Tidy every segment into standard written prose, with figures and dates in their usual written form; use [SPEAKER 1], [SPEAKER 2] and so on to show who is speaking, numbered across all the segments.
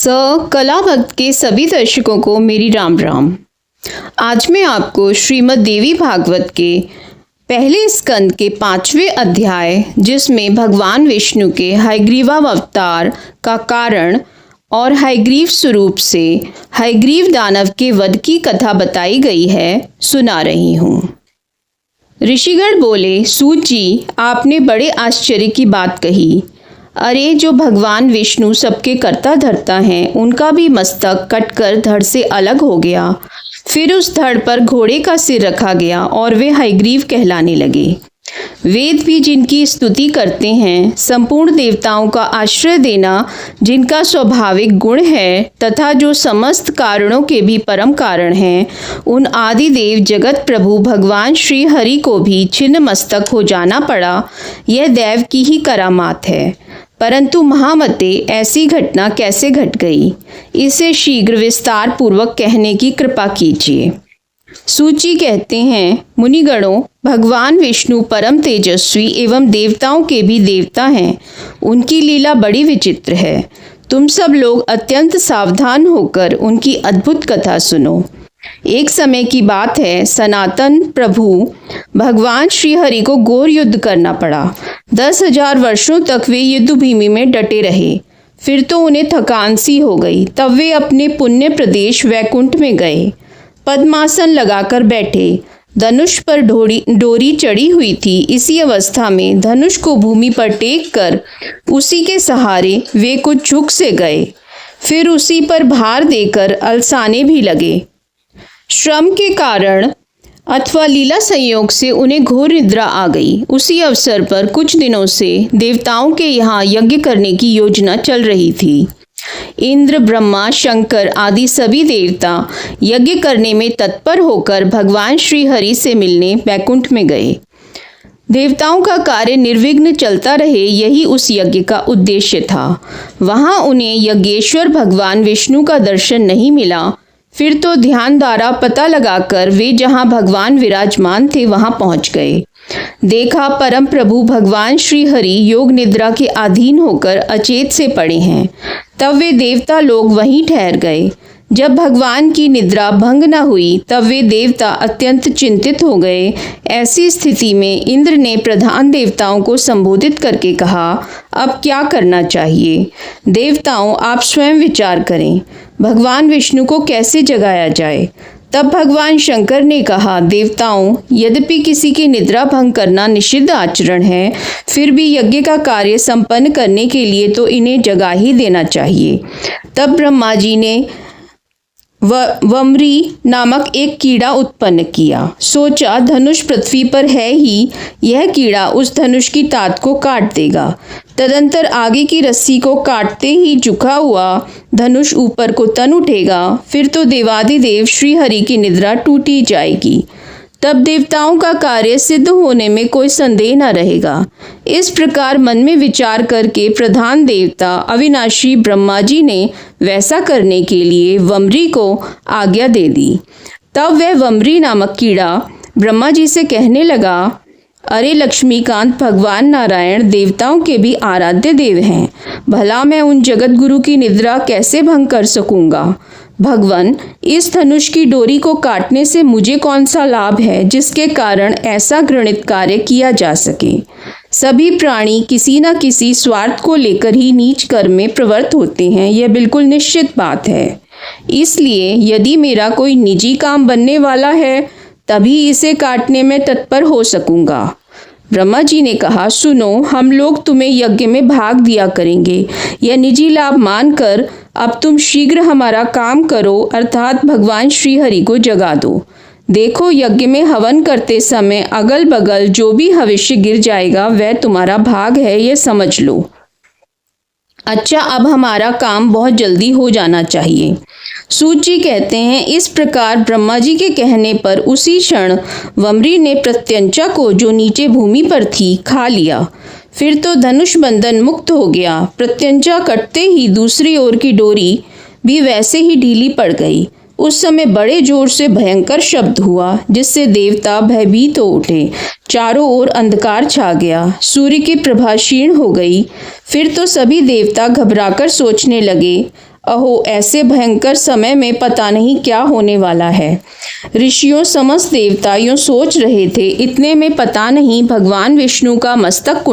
[SPEAKER 1] कला भक्त के सभी दर्शकों को मेरी राम राम। आज मैं आपको श्रीमद् देवी भागवत के पहले स्कंद के 5वें अध्याय, जिसमें भगवान विष्णु के हयग्रीवावतार का कारण और हयग्रीव स्वरूप से हयग्रीव दानव के वध की कथा बताई गई है, सुना रही हूँ। ऋषिगण बोले, सूत जी, आपने बड़े आश्चर्य की बात कही। अरे, जो भगवान विष्णु सबके कर्ता धर्ता हैं, उनका भी मस्तक कटकर धड़ से अलग हो गया। फिर उस धड़ पर घोड़े का सिर रखा गया और वे हयग्रीव कहलाने लगे। वेद भी जिनकी स्तुति करते हैं, संपूर्ण देवताओं का आश्रय देना जिनका स्वाभाविक गुण है, तथा जो समस्त कारणों के भी परम कारण हैं, उन आदि देव जगत प्रभु भगवान श्री हरि को भी छिन्न मस्तक हो जाना पड़ा। यह दैव की ही करामात है। परंतु महामते, ऐसी घटना कैसे घट गई, इसे शीघ्र विस्तार पूर्वक कहने की कृपा कीजिए। सूची कहते हैं, मुनिगणों, भगवान विष्णु परम तेजस्वी एवं देवताओं के भी देवता हैं। उनकी लीला बड़ी विचित्र है। तुम सब लोग अत्यंत सावधान होकर उनकी अद्भुत कथा सुनो। एक समय की बात है, सनातन प्रभु भगवान श्री हरि को घोर युद्ध करना पड़ा। 10,000 वर्षों तक वे युद्ध भूमि में डटे रहे। फिर तो उन्हें थकान सी हो गई। तब वे अपने पुण्य प्रदेश वैकुंठ में गए। पद्मासन लगाकर बैठे। धनुष पर डोरी चढ़ी हुई थी। इसी अवस्था में धनुष को भूमि पर टेक कर उसी के सहारे वे कुछ झुक से गए। फिर उसी पर भार देकर अलसाने भी लगे। श्रम के कारण अथवा लीला संयोग से उन्हें घोर निद्रा आ गई। उसी अवसर पर कुछ दिनों से देवताओं के यहाँ यज्ञ करने की योजना चल रही थी। इंद्र, ब्रह्मा, शंकर आदि सभी देवता यज्ञ करने में तत्पर होकर भगवान श्री हरि से मिलने वैकुंठ में गए। देवताओं का कार्य निर्विघ्न चलता रहे, यही उस यज्ञ का उद्देश्य था। वहाँ उन्हें यज्ञेश्वर भगवान विष्णु का दर्शन नहीं मिला। फिर तो ध्यान द्वारा पता लगाकर वे जहाँ भगवान विराजमान थे वहाँ पहुँच गए। देखा, परम प्रभु भगवान श्री हरि योग निद्रा के अधीन होकर अचेत से पड़े हैं। तब वे देवता लोग वहीं ठहर गए। जब भगवान की निद्रा भंग न हुई, तब वे देवता अत्यंत चिंतित हो गए। ऐसी स्थिति में इंद्र ने प्रधान देवताओं को संबोधित करके कहा, अब क्या करना चाहिए? देवताओं, आप स्वयं विचार करें। भगवान विष्णु को कैसे जगाया जाए? तब भगवान शंकर ने कहा, देवताओं, यद्यपि किसी की निद्रा भंग करना निषिद्ध आचरण है, फिर भी यज्ञ का कार्य संपन्न करने के लिए तो इन्हें जगा ही देना चाहिए। तब ब्रह्मा जी ने वम्री नामक एक कीड़ा उत्पन्न किया। सोचा, धनुष पृथ्वी पर है ही, यह कीड़ा उस धनुष की ताद को काट देगा। तदंतर आगे की रस्सी को काटते ही झुका हुआ धनुष ऊपर को तन उठेगा। फिर तो देवादिदेव श्री हरि की निद्रा टूटी जाएगी। तब देवताओं का कार्य सिद्ध होने में कोई संदेह न रहेगा। इस प्रकार मन में विचार करके प्रधान देवता अविनाशी ब्रह्मा जी ने वैसा करने के लिए वम्री को आज्ञा दे दी। तब वह वम्री नामक कीड़ा ब्रह्मा जी से कहने लगा, अरे लक्ष्मीकांत, भगवान नारायण देवताओं के भी आराध्य देव हैं। भला मैं उन जगत गुरु की निद्रा कैसे भंग कर सकूंगा? भगवान, इस धनुष की डोरी को काटने से मुझे कौन सा लाभ है जिसके कारण ऐसा घृणित कार्य किया जा सके? सभी प्राणी किसी न किसी स्वार्थ को लेकर ही नीच कर्म में प्रवृत्त होते हैं, यह बिल्कुल निश्चित बात है। इसलिए यदि मेरा कोई निजी काम बनने वाला है, तभी इसे काटने में तत्पर हो सकूंगा। ब्रह्मा जी ने कहा, सुनो, हम लोग तुम्हें यज्ञ में भाग दिया करेंगे। यह निजी लाभ मानकर अब तुम शीघ्र हमारा काम करो, अर्थात भगवान श्री हरि को जगा दो। देखो, यज्ञ में हवन करते समय अगल बगल जो भी हविष्य गिर जाएगा वह तुम्हारा भाग है, यह समझ लो। अच्छा, अब हमारा काम बहुत जल्दी हो जाना चाहिए। सूत जी कहते हैं, इस प्रकार ब्रह्मा जी के कहने पर उसी क्षण वम्री ने प्रत्यंचा को, जो नीचे भूमि पर थी, खा लिया। फिर तो धनुष बंधन मुक्त हो गया। प्रत्यंचा कटते ही दूसरी ओर की डोरी भी वैसे ही ढीली पड़ गई। उस समय बड़े जोर से भयंकर शब्द हुआ, जिससे देवता भयभीत हो उठे। चारों ओर अंधकार छा गया। सूर्य की प्रभा क्षीण हो गई। फिर तो सभी देवता घबराकर सोचने लगे, अहो, ऐसे भयंकर समय में पता नहीं क्या होने वाला है। ऋषियों समस्त देवता यूं सोच रहे थे, इतने में पता नहीं भगवान विष्णु का मस्तक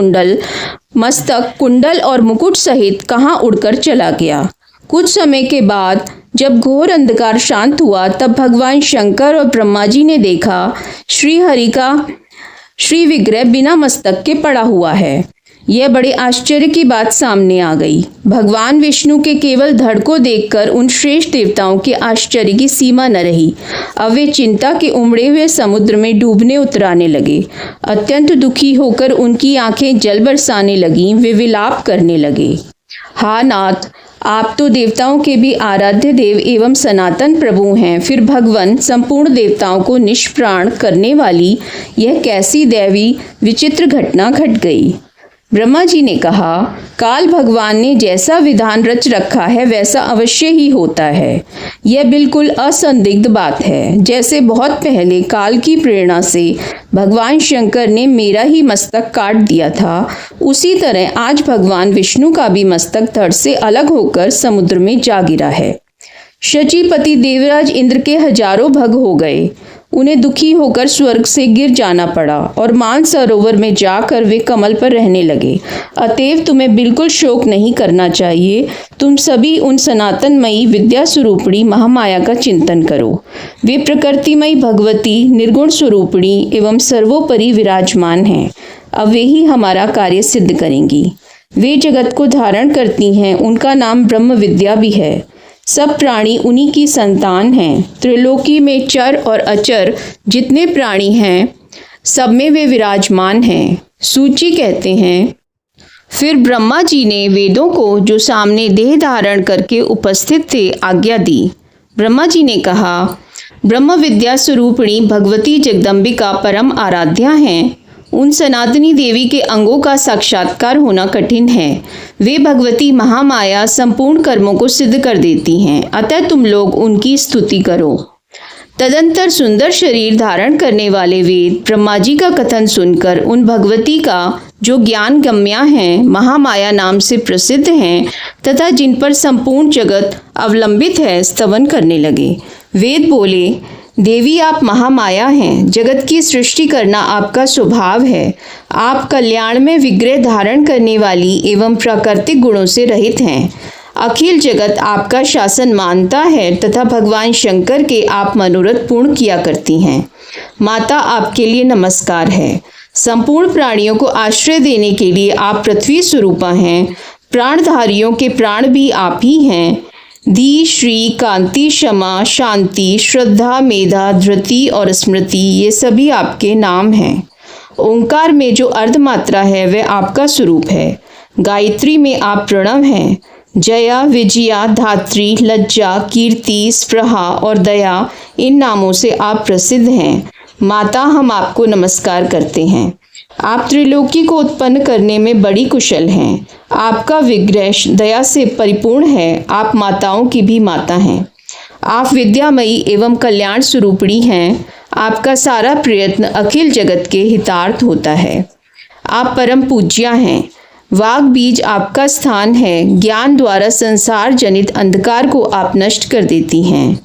[SPEAKER 1] कुंडल और मुकुट सहित कहाँ उड़कर चला गया। कुछ समय के बाद जब घोर अंधकार शांत हुआ, तब भगवान शंकर और ब्रह्मा जी ने देखा श्री हरि का श्री विग्रह बिना मस्तक के पड़ा हुआ है। यह बड़े आश्चर्य की बात सामने आ गई। भगवान विष्णु के केवल धड़ को देखकर उन श्रेष्ठ देवताओं के आश्चर्य की सीमा न रही। अब वे चिंता के उमड़े हुए समुद्र में डूबने उतराने लगे। अत्यंत दुखी होकर उनकी आंखें जल बरसाने लगीं। वे विलाप करने लगे, हा नाथ, आप तो देवताओं के भी आराध्य देव एवं सनातन प्रभु हैं, फिर भगवान संपूर्ण देवताओं को निष्प्राण करने वाली यह कैसी दैवी विचित्र घटना घट गई। ब्रह्मा जी ने कहा, काल भगवान ने जैसा विधान रच रखा है वैसा अवश्य ही होता है। यह बिल्कुल असंदिग्ध बात है। जैसे बहुत पहले काल की प्रेरणा से भगवान शंकर ने मेरा ही मस्तक काट दिया था, उसी तरह आज भगवान विष्णु का भी मस्तक धड़ से अलग होकर समुद्र में जा गिरा है। शचीपति देवराज इंद्र के हजारों भग हो गए। उन्हें दुखी होकर स्वर्ग से गिर जाना पड़ा और मानसरोवर में जाकर वे कमल पर रहने लगे। अतएव तुम्हें बिल्कुल शोक नहीं करना चाहिए। तुम सभी उन सनातनमयी विद्या स्वरूपिणी महामाया का चिंतन करो। वे प्रकृतिमयी भगवती निर्गुण स्वरूपिणी एवं सर्वोपरि विराजमान हैं। अब वे ही हमारा कार्य सिद्ध करेंगी। वे जगत को धारण करती हैं, उनका नाम ब्रह्म विद्या भी है। सब प्राणी उन्हीं की संतान हैं। त्रिलोकी में चर और अचर जितने प्राणी हैं, सब में वे विराजमान हैं। सूची कहते हैं, फिर ब्रह्मा जी ने वेदों को जो सामने देह धारण करके उपस्थित थे आज्ञा दी। ब्रह्मा जी ने कहा, ब्रह्म विद्या स्वरूपिणी भगवती जगदम्बिका परम आराध्या हैं। उन सनातनी देवी के अंगों का साक्षात्कार होना कठिन है। वे भगवती महामाया संपूर्ण कर्मों को सिद्ध कर देती हैं, अतः तुम लोग उनकी स्तुति करो। तदंतर सुंदर शरीर धारण करने वाले वेद ब्रह्मा जी का कथन सुनकर उन भगवती का जो ज्ञान गम्या हैं, महामाया नाम से प्रसिद्ध हैं तथा जिन पर संपूर्ण जगत अवलंबित है, स्तवन करने लगे। वेद बोले, देवी आप महामाया हैं, जगत की सृष्टि करना आपका स्वभाव है। आप कल्याण में विग्रह धारण करने वाली एवं प्राकृतिक गुणों से रहित हैं। अखिल जगत आपका शासन मानता है तथा भगवान शंकर के आप मनोरथ पूर्ण किया करती हैं। माता, आपके लिए नमस्कार है। संपूर्ण प्राणियों को आश्रय देने के लिए आप पृथ्वी स्वरूपा हैं। प्राणधारियों के प्राण भी आप ही हैं। धी, श्री, कांति, क्षमा, शांति, श्रद्धा, मेधा, धृति और स्मृति, ये सभी आपके नाम हैं। ओंकार में जो अर्धमात्रा है वह आपका स्वरूप है। गायत्री में आप प्रणव हैं। जया, विजया, धात्री, लज्जा, कीर्ति, स्पृहा और दया, इन नामों से आप प्रसिद्ध हैं। माता, हम आपको नमस्कार करते हैं। आप त्रिलोकी को उत्पन्न करने में बड़ी कुशल हैं। आपका विग्रह दया से परिपूर्ण है। आप माताओं की भी माता हैं। आप विद्यामयी एवं कल्याण स्वरूपिणी हैं। आपका सारा प्रयत्न अखिल जगत के हितार्थ होता है। आप परम पूज्या हैं। वाग बीज आपका स्थान है। ज्ञान द्वारा संसार जनित अंधकार को आप नष्ट कर देती हैं।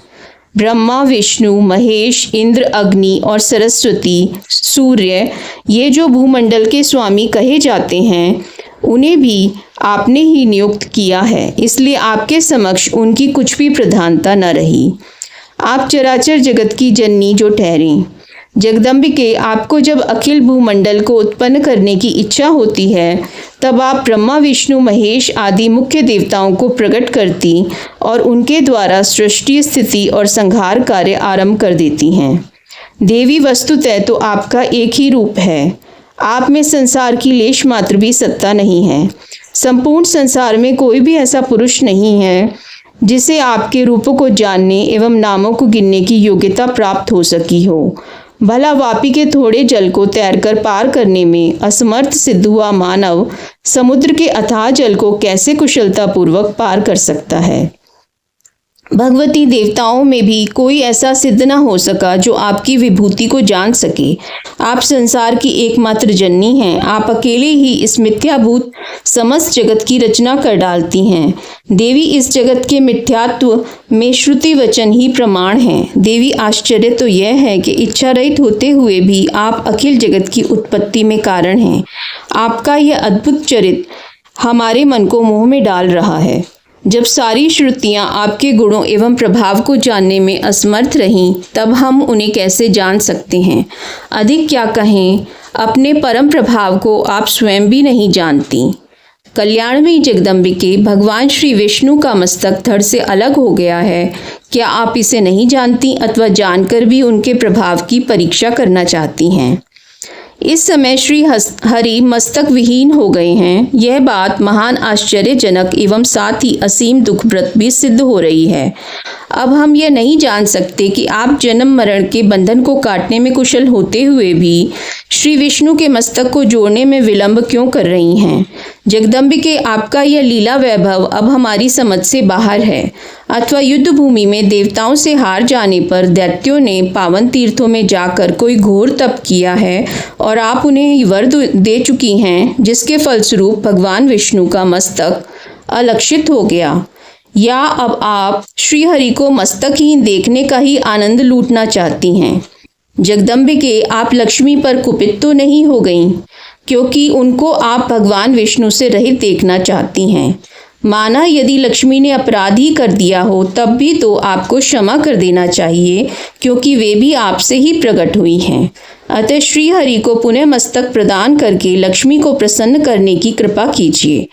[SPEAKER 1] ब्रह्मा, विष्णु, महेश, इंद्र, अग्नि और सरस्वती, सूर्य, ये जो भूमंडल के स्वामी कहे जाते हैं, उन्हें भी आपने ही नियुक्त किया है, इसलिए आपके समक्ष उनकी कुछ भी प्रधानता न रही। आप चराचर जगत की जननी जो ठहरें। जगदम्बिके, आपको जब अखिल भूमंडल को उत्पन्न करने की इच्छा होती है, तब आप ब्रह्मा, विष्णु, महेश आदि मुख्य देवताओं को प्रकट करती और उनके द्वारा सृष्टि, स्थिति और संहार कार्य आरंभ कर देती हैं। देवी, वस्तुतः तो आपका एक ही रूप है। आप में संसार की लेश मात्र भी सत्ता नहीं है। संपूर्ण संसार में कोई भी ऐसा पुरुष नहीं है जिसे आपके रूपों को जानने एवं नामों को गिनने की योग्यता प्राप्त हो सकी हो। भला वापी के थोड़े जल को तैरकर पार करने में असमर्थ सिद्ध हुआ मानव समुद्र के अथाह जल को कैसे कुशलतापूर्वक पार कर सकता है। भगवती देवताओं में भी कोई ऐसा सिद्ध न हो सका जो आपकी विभूति को जान सके। आप संसार की एकमात्र जननी हैं। आप अकेले ही इस मिथ्याभूत समस्त जगत की रचना कर डालती हैं। देवी, इस जगत के मिथ्यात्व में श्रुति वचन ही प्रमाण हैं। देवी, आश्चर्य तो यह है कि इच्छा रहित होते हुए भी आप अखिल जगत की उत्पत्ति में कारण हैं। आपका यह अद्भुत चरित्र हमारे मन को मोह में डाल रहा है। जब सारी श्रुतियाँ आपके गुणों एवं प्रभाव को जानने में असमर्थ रहीं, तब हम उन्हें कैसे जान सकते हैं। अधिक क्या कहें, अपने परम प्रभाव को आप स्वयं भी नहीं जानती। कल्याणमयी जगदम्बिके, भगवान श्री विष्णु का मस्तक धड़ से अलग हो गया है। क्या आप इसे नहीं जानती अथवा जानकर भी उनके प्रभाव की परीक्षा करना चाहती हैं। इस समय श्री हरि मस्तक विहीन हो गए हैं। यह बात महान आश्चर्यजनक एवं साथ ही असीम दुखप्रद भी सिद्ध हो रही है। अब हम यह नहीं जान सकते कि आप जन्म मरण के बंधन को काटने में कुशल होते हुए भी श्री विष्णु के मस्तक को जोड़ने में विलंब क्यों कर रही हैं। जगदम्बिके, आपका यह लीला वैभव अब हमारी समझ से बाहर है। अथवा युद्ध भूमि में देवताओं से हार जाने पर दैत्यों ने पावन तीर्थों में जाकर कोई घोर तप किया है और आप उन्हें वर दे चुकी हैं, जिसके फलस्वरूप भगवान विष्णु का मस्तक अलक्षित हो गया। या अब आप श्रीहरि को मस्तकहीन देखने का ही आनंद लूटना चाहती हैं। जगदम्बिके, आप लक्ष्मी पर कुपित तो नहीं हो गईं, क्योंकि उनको आप भगवान विष्णु से रहित देखना चाहती हैं। माना यदि लक्ष्मी ने अपराध ही कर दिया हो, तब भी तो आपको क्षमा कर देना चाहिए, क्योंकि वे भी आपसे ही प्रकट हुई हैं। अतः श्री हरि को पुनः मस्तक प्रदान करके लक्ष्मी को प्रसन्न करने की कृपा कीजिए।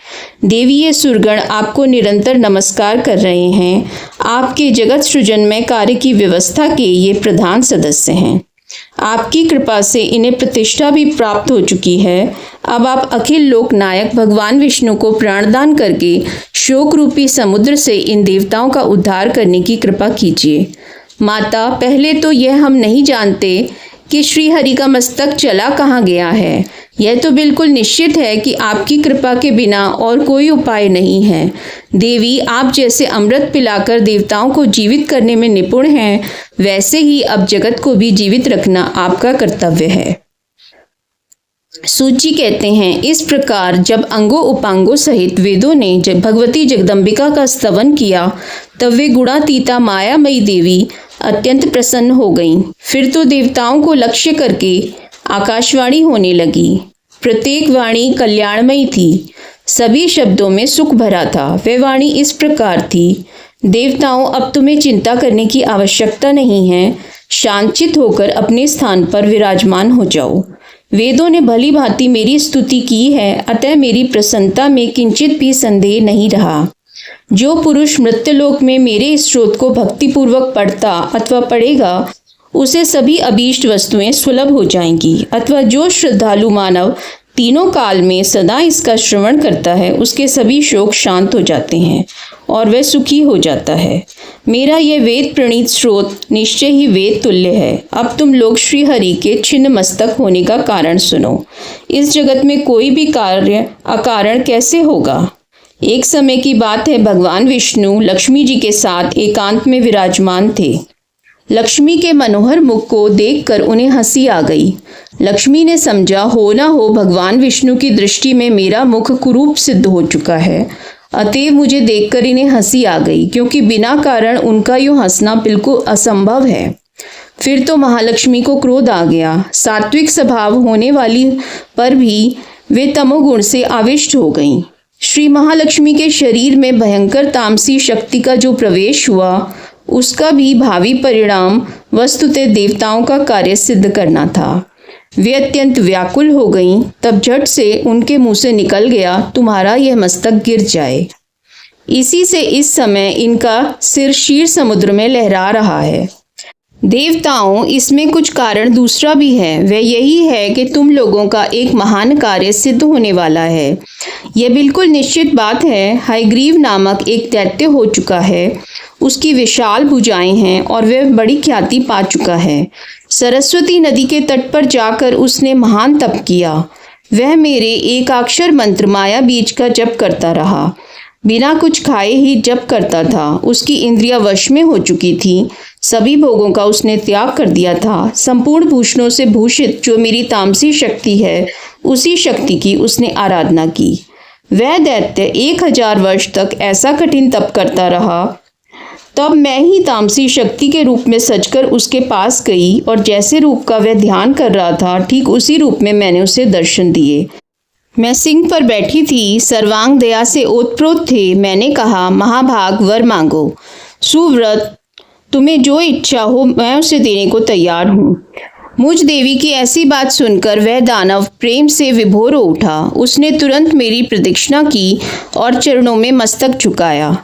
[SPEAKER 1] देवी, ये सुरगण आपको निरंतर नमस्कार कर रहे हैं। आपके जगत सृजनमय कार्य की व्यवस्था के ये प्रधान सदस्य हैं। आपकी कृपा से इन्हें प्रतिष्ठा भी प्राप्त हो चुकी है। अब आप अखिल लोक नायक भगवान विष्णु को प्राणदान करके शोक रूपी समुद्र से इन देवताओं का उद्धार करने की कृपा कीजिए। माता, पहले तो यह हम नहीं जानते कि श्री हरि का मस्तक चला कहाँ गया है। यह तो बिल्कुल निश्चित है कि आपकी कृपा के बिना और कोई उपाय नहीं है। देवी, आप जैसे अमृत पिलाकर देवताओं को जीवित करने में निपुण हैं, वैसे ही अब जगत को भी जीवित रखना आपका कर्तव्य है। सूत जी कहते हैं, इस प्रकार जब अंगों उपांगों सहित वेदों ने जब भगवती जगदम्बिका का स्तवन किया, तब वे गुणातीता मायामयी देवी अत्यंत प्रसन्न हो गईं। फिर तो देवताओं को लक्ष्य करके आकाशवाणी होने लगी। प्रत्येक वाणी कल्याणमयी थी, सभी शब्दों में सुख भरा था। वह वाणी इस प्रकार थी, देवताओं, अब तुम्हें चिंता करने की आवश्यकता नहीं है। शांतचित्त होकर अपने स्थान पर विराजमान हो जाओ। वेदों ने भली भांति मेरी स्तुति की है, अतः मेरी प्रसन्नता में किंचित भी संदेह नहीं रहा। जो पुरुष मृत्युलोक में मेरे इस स्रोत को भक्तिपूर्वक पढ़ता अथवा पढ़ेगा, उसे सभी अभीष्ट वस्तुएं सुलभ हो जाएंगी। अथवा जो श्रद्धालु मानव तीनों काल में सदा इसका श्रवण करता है, उसके सभी शोक शांत हो जाते हैं और वह सुखी हो जाता है। मेरा यह वेद प्रणीत स्रोत निश्चय ही वेद तुल्य है। अब तुम लोग श्री हरि के छिन्न मस्तक होने का कारण सुनो। इस जगत में कोई भी कार्य अकारण कैसे होगा। एक समय की बात है, भगवान विष्णु लक्ष्मी जी के साथ एकांत में विराजमान थे। लक्ष्मी के मनोहर मुख को देखकर उन्हें हंसी आ गई। लक्ष्मी ने समझा, हो ना हो भगवान विष्णु की दृष्टि में मेरा मुख कुरूप सिद्ध हो चुका है, अतएव मुझे देखकर इन्हें हंसी आ गई, क्योंकि बिना कारण उनका यूं हंसना बिल्कुल असंभव है। फिर तो महालक्ष्मी को क्रोध आ गया। सात्विक स्वभाव होने वाली पर भी वे तमोगुण से आविष्ट हो गईं। श्री महालक्ष्मी के शरीर में भयंकर तामसी शक्ति का जो प्रवेश हुआ, उसका भी भावी परिणाम वस्तुतः देवताओं का कार्य सिद्ध करना था। वे अत्यंत व्याकुल हो गईं। तब झट से उनके मुंह से निकल गया, तुम्हारा यह मस्तक गिर जाए। इसी से इस समय इनका सिर क्षीर समुद्र में लहरा रहा है। देवताओं, इसमें कुछ कारण दूसरा भी है। वह यही है कि तुम लोगों का एक महान कार्य सिद्ध होने वाला है। यह बिल्कुल निश्चित बात है। हयग्रीव नामक एक दैत्य हो चुका है। उसकी विशाल भुजाएं हैं और वह बड़ी ख्याति पा चुका है। सरस्वती नदी के तट पर जाकर उसने महान तप किया। वह मेरे एकाक्षर मंत्र माया बीज का जप करता रहा। बिना कुछ खाए ही जप करता था। उसकी इंद्रियां वश में हो चुकी थी। सभी भोगों का उसने त्याग कर दिया था। संपूर्ण भूषणों से भूषित जो मेरी तामसी शक्ति है, उसी शक्ति की उसने आराधना की। वह दैत्य 1000 वर्ष तक ऐसा कठिन तप करता रहा। तब मैं ही तामसी शक्ति के रूप में सजकर उसके पास गई और जैसे रूप का वह ध्यान कर रहा था, ठीक उसी रूप में मैंने उसे दर्शन दिए। मैं सिंह पर बैठी थी, सर्वांग दया से ओतप्रोत थे। मैंने कहा, महाभाग वर मांगो। सुव्रत, तुम्हें जो इच्छा हो मैं उसे देने को तैयार हूँ। मुझ देवी की ऐसी बात सुनकर वह दानव प्रेम से विभोर हो उठा। उसने तुरंत मेरी प्रदक्षिणा की और चरणों में मस्तक झुकाया।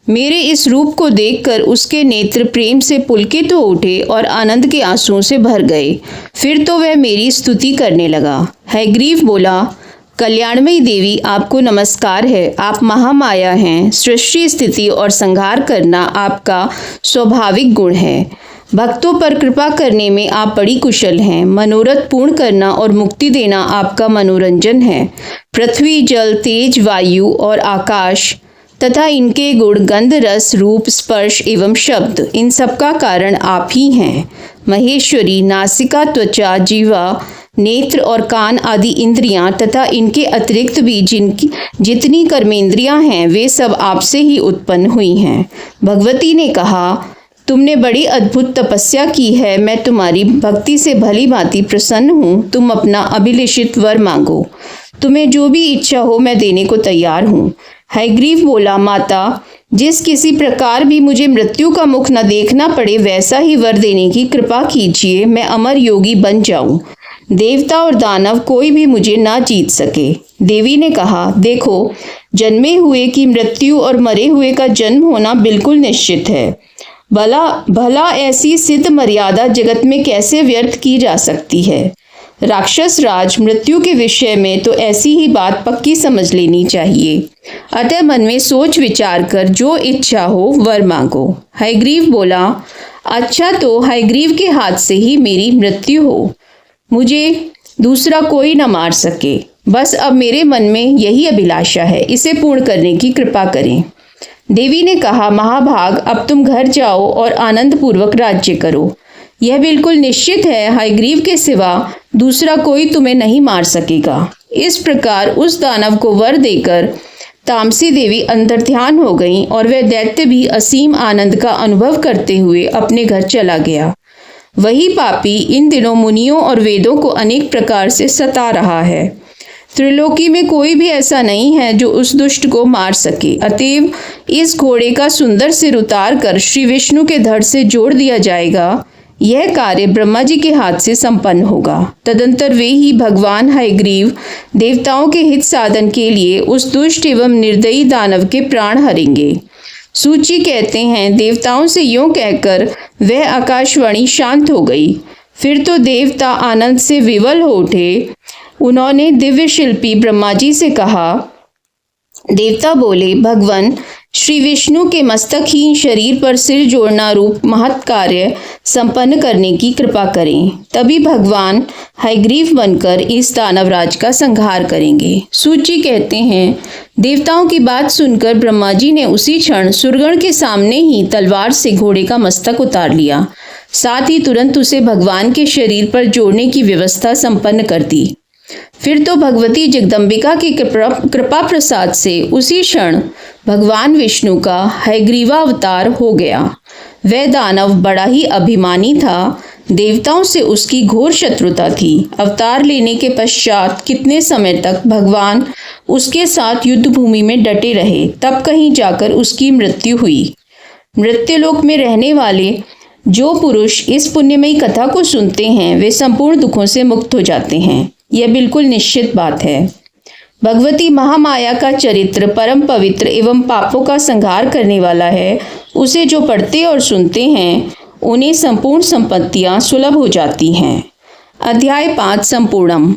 [SPEAKER 1] मेरे इस रूप को देखकर उसके नेत्र प्रेम से पुलकित हो उठे और आनंद के आंसुओं से भर गए। फिर तो वह मेरी स्तुति करने लगा। हयग्रीव बोला, कल्याणमयी देवी, आपको नमस्कार है। आप महामाया हैं। सृष्टि, स्थिति और संहार करना आपका स्वाभाविक गुण है। भक्तों पर कृपा करने में आप बड़ी कुशल हैं। मनोरथ पूर्ण करना और मुक्ति देना आपका मनोरंजन है। पृथ्वी, जल, तेज, वायु और आकाश तथा इनके गुण, गंध, रस, रूप, स्पर्श एवं शब्द, इन सब का कारण आप ही हैं। महेश्वरी, नासिका, त्वचा, जीवा, नेत्र और कान आदि इंद्रियां तथा इनके अतिरिक्त भी जितनी कर्मेंद्रियां हैं, वे सब आपसे ही उत्पन्न हुई हैं। भगवती ने कहा, तुमने बड़ी अद्भुत तपस्या की है। मैं तुम्हारी भक्ति से भली भांति प्रसन्न हूँ। तुम अपना अभिलषित वर मांगो। तुम्हें जो भी इच्छा हो मैं देने को तैयार हूँ। हयग्रीव बोला, माता, जिस किसी प्रकार भी मुझे मृत्यु का मुख न देखना पड़े, वैसा ही वर देने की कृपा कीजिए। मैं अमर योगी बन जाऊं। देवता और दानव कोई भी मुझे ना जीत सके। देवी ने कहा, देखो, जन्मे हुए की मृत्यु और मरे हुए का जन्म होना बिल्कुल निश्चित है। भला ऐसी सिद्ध मर्यादा जगत में कैसे व्यर्थ की जा सकती है। राक्षस राज, मृत्यु के विषय में तो ऐसी ही बात पक्की समझ लेनी चाहिए। अतः मन में सोच विचार कर जो इच्छा हो वर मांगो। हयग्रीव बोला, अच्छा, तो हयग्रीव के हाथ से ही मेरी मृत्यु हो। मुझे दूसरा कोई न मार सके। बस अब मेरे मन में यही अभिलाषा है। इसे पूर्ण करने की कृपा करें। देवी ने कहा, महाभाग, अब तुम घर जाओ और आनंद पूर्वक राज्य करो। यह बिल्कुल निश्चित है, हयग्रीव के सिवा दूसरा कोई तुम्हें नहीं मार सकेगा। इस प्रकार उस दानव को वर देकर तामसी देवी अंतर्ध्यान हो गईं और वह दैत्य भी असीम आनंद का अनुभव करते हुए अपने घर चला गया। वही पापी इन दिनों मुनियों और वेदों को अनेक प्रकार से सता रहा है। त्रिलोकी में कोई भी ऐसा नहीं है जो उस दुष्ट को मार सके। अतएव इस घोड़े का सुंदर सिर उतार कर श्री विष्णु के धड़ से जोड़ दिया जाएगा। यह कार्य ब्रह्मा जी के हाथ से संपन्न होगा। तदंतर वे ही भगवान हयग्रीव देवताओं के हित साधन के लिए उस दुष्ट एवं निर्दयी दानव के प्राण हरेंगे। सूची कहते हैं, देवताओं से यूं कहकर वह आकाशवाणी शांत हो गई। फिर तो देवता आनंद से विवल हो उठे। उन्होंने दिव्य शिल्पी ब्रह्मा जी से कहा। देवता बोले, भगवान श्री विष्णु के मस्तकहीन शरीर पर सिर जोड़ना रूप महत् कार्य संपन्न करने की कृपा करें। तभी भगवान हयग्रीव बनकर इस दानवराज का संहार करेंगे। सूची कहते हैं, देवताओं की बात सुनकर ब्रह्मा जी ने उसी क्षण सुरगण के सामने ही तलवार से घोड़े का मस्तक उतार लिया। साथ ही तुरंत उसे भगवान के शरीर पर जोड़ने की व्यवस्था संपन्न कर दी। फिर तो भगवती जगदम्बिका की कृपा प्रसाद से उसी क्षण भगवान विष्णु का हयग्रीवावतार हो गया। वह दानव बड़ा ही अभिमानी था। देवताओं से उसकी घोर शत्रुता थी। अवतार लेने के पश्चात कितने समय तक भगवान उसके साथ युद्ध भूमि में डटे रहे। तब कहीं जाकर उसकी मृत्यु हुई। मृत्युलोक में रहने वाले जो पुरुष इस पुण्यमयी कथा को सुनते हैं, वे संपूर्ण दुखों से मुक्त हो जाते हैं। यह बिल्कुल निश्चित बात है। भगवती महामाया का चरित्र परम पवित्र एवं पापों का संहार करने वाला है। उसे जो पढ़ते और सुनते हैं, उन्हें संपूर्ण संपत्तियां सुलभ हो जाती हैं। अध्याय 5 संपूर्णम।